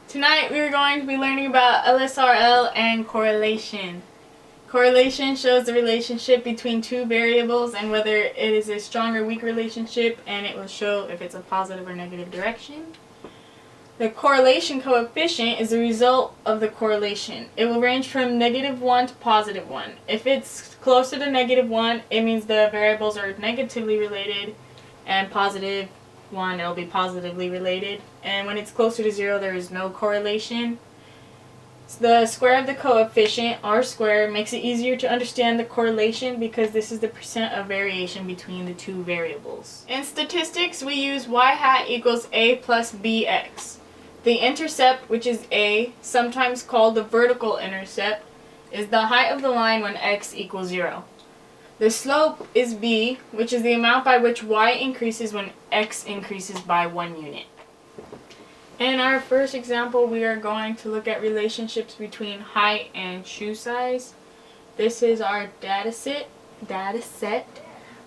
Tonight we are going to be learning about LSRL and correlation. Correlation shows the relationship between two variables and whether it is a strong or weak relationship, and it will show if it's a positive or negative direction. The correlation coefficient is the result of the correlation. It will range from -1 to +1. If it's closer to -1, it means the variables are negatively related, and +1, it'll be positively related. And when it's closer to 0, there is no correlation. So the square of the coefficient, r squared, makes it easier to understand the correlation because this is the percent of variation between the two variables. In statistics, we use y hat equals a plus bx. The intercept, which is a, sometimes called the vertical intercept, is the height of the line when x equals 0. The slope is b, which is the amount by which y increases when x increases by 1 unit. In our first example, we are going to look at relationships between height and shoe size. This is our data set.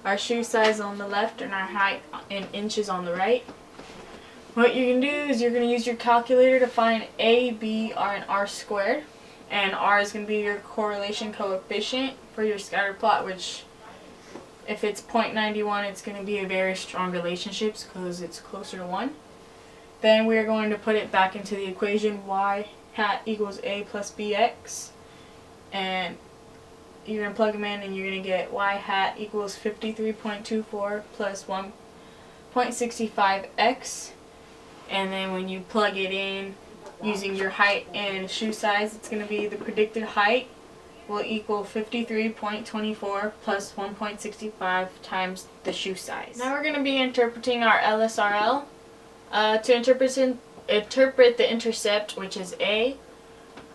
Our shoe size on the left and our height in inches on the right. What you're going to do is you're going to use your calculator to find a, b, r, and r squared. And r is going to be your correlation coefficient for your scatter plot, which if it's 0.91, it's going to be a very strong relationship because it's closer to 1. Then we are going to put it back into the equation y hat equals a plus bx. And you're going to plug them in and you're going to get y hat equals 53.24 plus 1.65x. And then when you plug it in using your height and shoe size, it's going to be the predicted height will equal 53.24 plus 1.65 times the shoe size. Now we're going to be interpreting our LSRL. To interpret the intercept, which is a,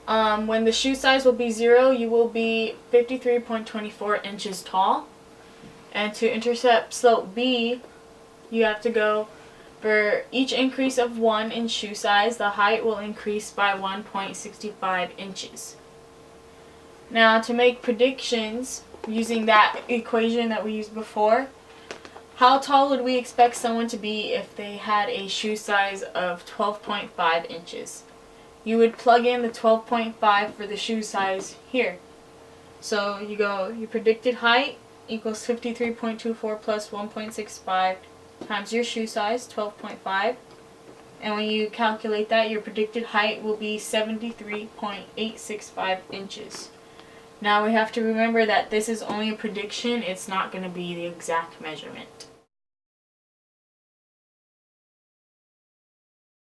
when the shoe size will be 0, you will be 53.24 inches tall. And to intercept slope b, you have to go for each increase of 1 in shoe size, the height will increase by 1.65 inches. Now to make predictions using that equation that we used before, how tall would we expect someone to be if they had a shoe size of 12.5 inches? You would plug in the 12.5 for the shoe size here. So you go, your predicted height equals 53.24 plus 1.65 times your shoe size, 12.5. And when you calculate that, your predicted height will be 73.865 inches. Now we have to remember that this is only a prediction, it's not going to be the exact measurement.